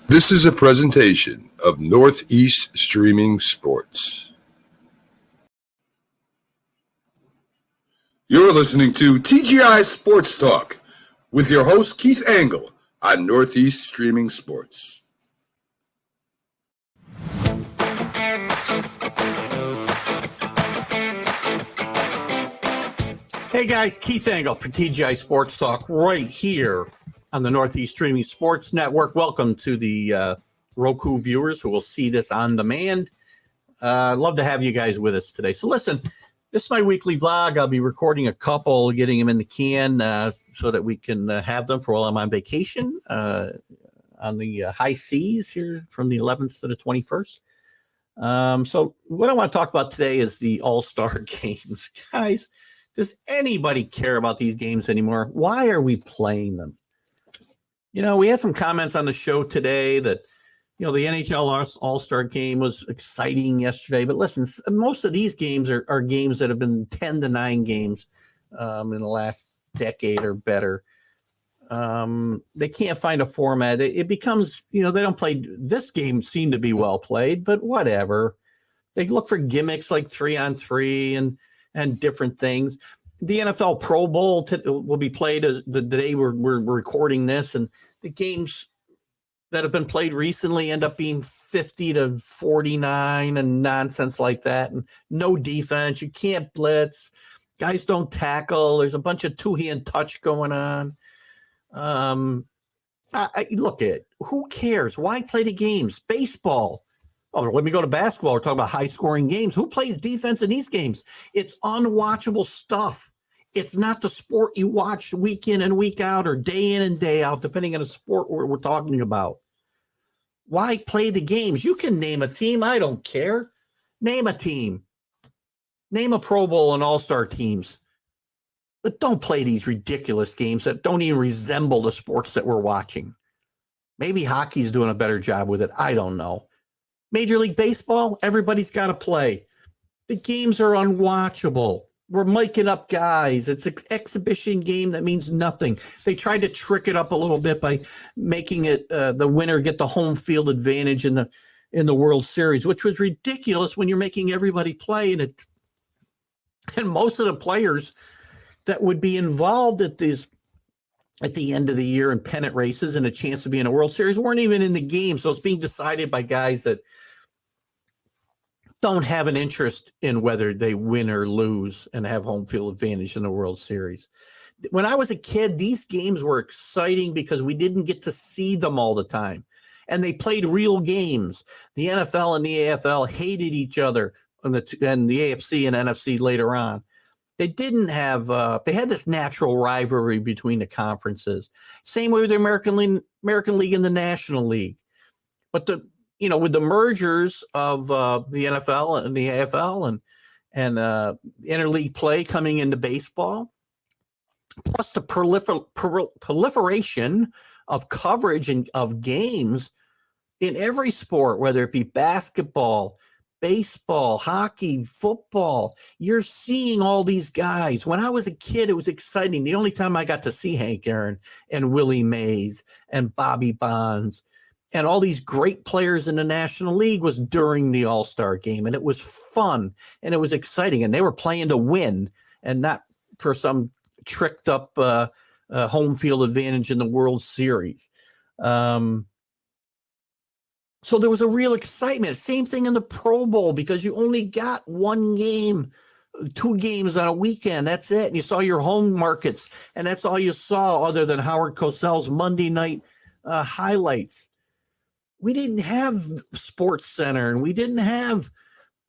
This is a presentation of Northeast Streaming Sports. You're listening to TGI Sports Talk with your host Keith Angle on Northeast Streaming Sports. Hey guys, Keith Angle for TGI Sports Talk right here on the Northeast Streaming Sports Network. Welcome to the Roku viewers who will see this on demand. I'd love to have you guys with us today. So listen, this is my weekly vlog. I'll be recording a couple, getting them in the can so that we can have them for while I'm on vacation on the high seas here from the 11th to the 21st. So what I want to talk about today is the All-Star games. Guys, does anybody care about these games anymore? Why are we playing them? You know, we had some comments on the show today that, you know, the NHL All-Star game was exciting yesterday. But listen, most of these games are games that have been 10-9 games in the last decade or better. They can't find a format. It becomes, you know, they don't play. This game seemed to be well played, but whatever. They look for gimmicks like 3-on-3 and different things. The NFL Pro Bowl will be played the day we're recording this, and the games that have been played recently end up being 50-49 and nonsense like that, and no defense. You can't blitz. Guys don't tackle. There's a bunch of two-hand touch going on. Look at it. Who cares? Why play the games? Baseball. Oh, let me go to basketball. We're talking about high-scoring games. Who plays defense in these games? It's unwatchable stuff. It's not the sport you watch week in and week out or day in and day out, depending on the sport we're talking about. Why play the games? You can name a team. I don't care. Name a team. Name a Pro Bowl and All-Star teams. But don't play these ridiculous games that don't even resemble the sports that we're watching. Maybe hockey's doing a better job with it. I don't know. Major League Baseball, everybody's got to play. The games are unwatchable. We're miking up guys. It's an exhibition game that means nothing. They tried to trick it up a little bit by making it the winner get the home field advantage in the World Series, which was ridiculous when you're making everybody play. And most of the players that would be involved at the end of the year in pennant races and a chance to be in a World Series weren't even in the game. So it's being decided by guys that don't have an interest in whether they win or lose and have home field advantage in the World Series. When I was a kid, these games were exciting because we didn't get to see them all the time. And they played real games. The NFL and the AFL hated each other, and the AFC and NFC later on. They didn't have they had this natural rivalry between the conferences. Same way with the American League and the National League. But with the mergers of the NFL and the AFL and interleague play coming into baseball, plus the proliferation of coverage and of games in every sport, whether it be basketball, baseball, hockey, football, you're seeing all these guys. When I was a kid, it was exciting. The only time I got to see Hank Aaron and Willie Mays and Bobby Bonds and all these great players in the National League was during the All-Star game. And it was fun and it was exciting. And they were playing to win and not for some tricked up home field advantage in the World Series. So there was a real excitement. Same thing in the Pro Bowl because you only got one game, 2 games on a weekend. That's it. And you saw your home markets, and that's all you saw other than Howard Cosell's Monday night highlights. We didn't have Sports Center, and we didn't have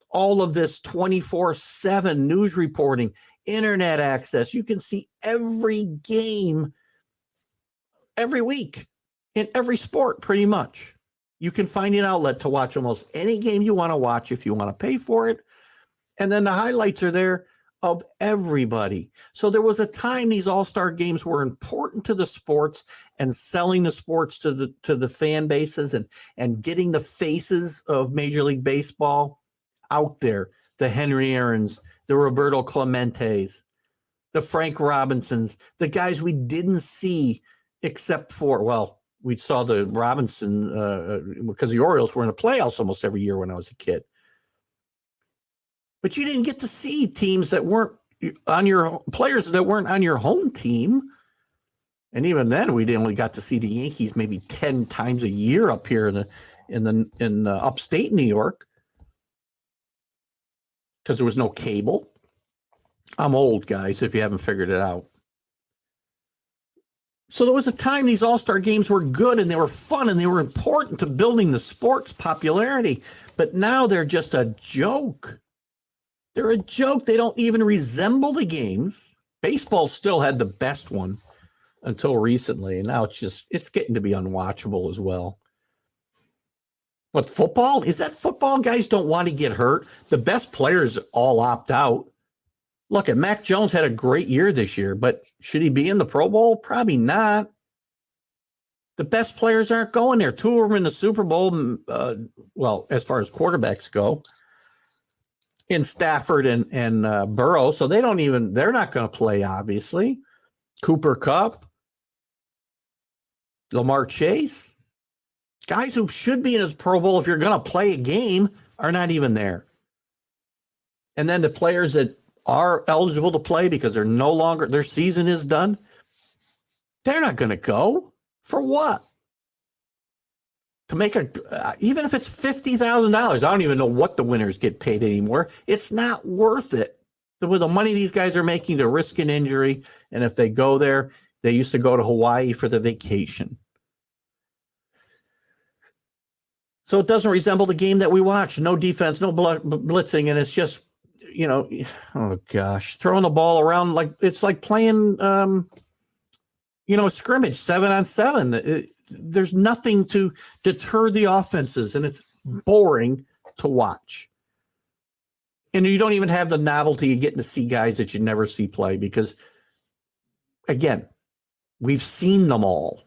all of this 24/7 news reporting, internet access. You can see every game every week in every sport pretty much. You can find an outlet to watch almost any game you want to watch if you want to pay for it. And then the highlights are there of everybody. So there was a time these all-star games were important to the sports and selling the sports to the fan bases and getting the faces of Major League Baseball out there. The Henry Aarons, the Roberto Clementes, the Frank Robinsons, the guys we didn't see except for, well, we saw the Robinson because the Orioles were in the playoffs almost every year when I was a kid. But you didn't get to see teams that weren't on your players that weren't on your home team. And even then, we only got to see the Yankees maybe 10 times a year up here in upstate New York because there was no cable. I'm old, guys, if you haven't figured it out. So there was a time these all-star games were good and they were fun and they were important to building the sport's popularity. But now they're just a joke. They're a joke. They don't even resemble the games. Baseball still had the best one until recently, and now it's getting to be unwatchable as well. But football? Is that football? Guys don't want to get hurt. The best players all opt out. Look, Mac Jones had a great year this year, but should he be in the Pro Bowl? Probably not. The best players aren't going there. Two of them in the Super Bowl, well, as far as quarterbacks go, in Stafford and Burrow. So they're not going to play, obviously. Cooper Kupp, Lamar Chase, guys who should be in his Pro Bowl if you're going to play a game are not even there. And then the players that are eligible to play because they're no longer, their season is done, they're not going to go. For what? To make even if it's $50,000, I don't even know what the winners get paid anymore. It's not worth it. With the money these guys are making, to risk an injury. And if they go there, they used to go to Hawaii for the vacation. So it doesn't resemble the game that we watch. No defense, no blitzing. And it's just, oh gosh, throwing the ball around it's like playing, scrimmage 7-on-7. There's nothing to deter the offenses, and it's boring to watch. And you don't even have the novelty of getting to see guys that you never see play because, again, we've seen them all.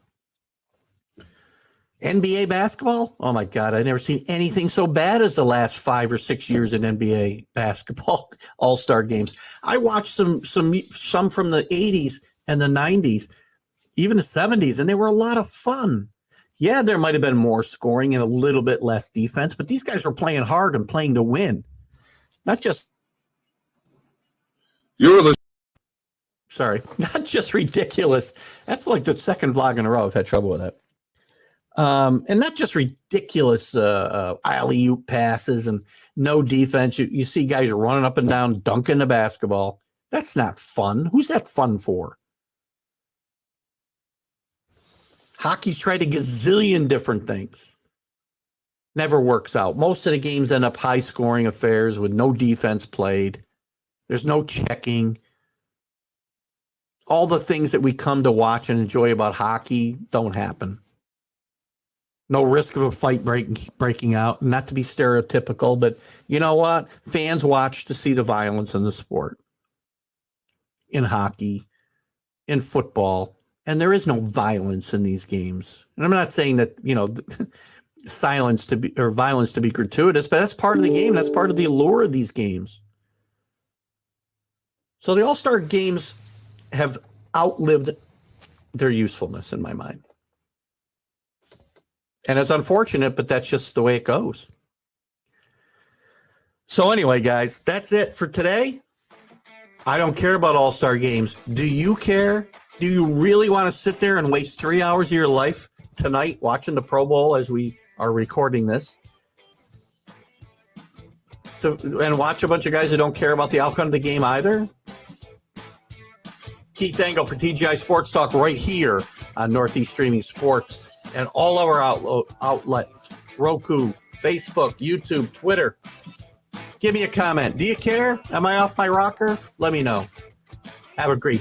NBA basketball? Oh, my God. I've never seen anything so bad as the last 5 or 6 years in NBA basketball all-star games. I watched some from the 80s and the 90s, even the 70s, and they were a lot of fun. Yeah, there might have been more scoring and a little bit less defense, but these guys were playing hard and playing to win. Not just not just ridiculous. That's like the second vlog in a row I've had trouble with that. And not just ridiculous alley-oop passes and no defense. You see guys running up and down, dunking the basketball. That's not fun. Who's that fun for? Hockey's tried a gazillion different things. Never works out. Most of the games end up high-scoring affairs with no defense played. There's no checking. All the things that we come to watch and enjoy about hockey don't happen. No risk of a fight breaking out. Not to be stereotypical, but you know what? Fans watch to see the violence in the sport. In hockey, in football, and there is no violence in these games. And I'm not saying that, violence to be gratuitous, but that's part of the game. That's part of the allure of these games. So the All-Star games have outlived their usefulness in my mind. And it's unfortunate, but that's just the way it goes. So anyway, guys, that's it for today. I don't care about All-Star games. Do you care? Do you really want to sit there and waste 3 hours of your life tonight watching the Pro Bowl as we are recording this? And watch a bunch of guys that don't care about the outcome of the game either? Keith Engel for TGI Sports Talk right here on Northeast Streaming Sports and all our outlets, Roku, Facebook, YouTube, Twitter. Give me a comment. Do you care? Am I off my rocker? Let me know. Have a great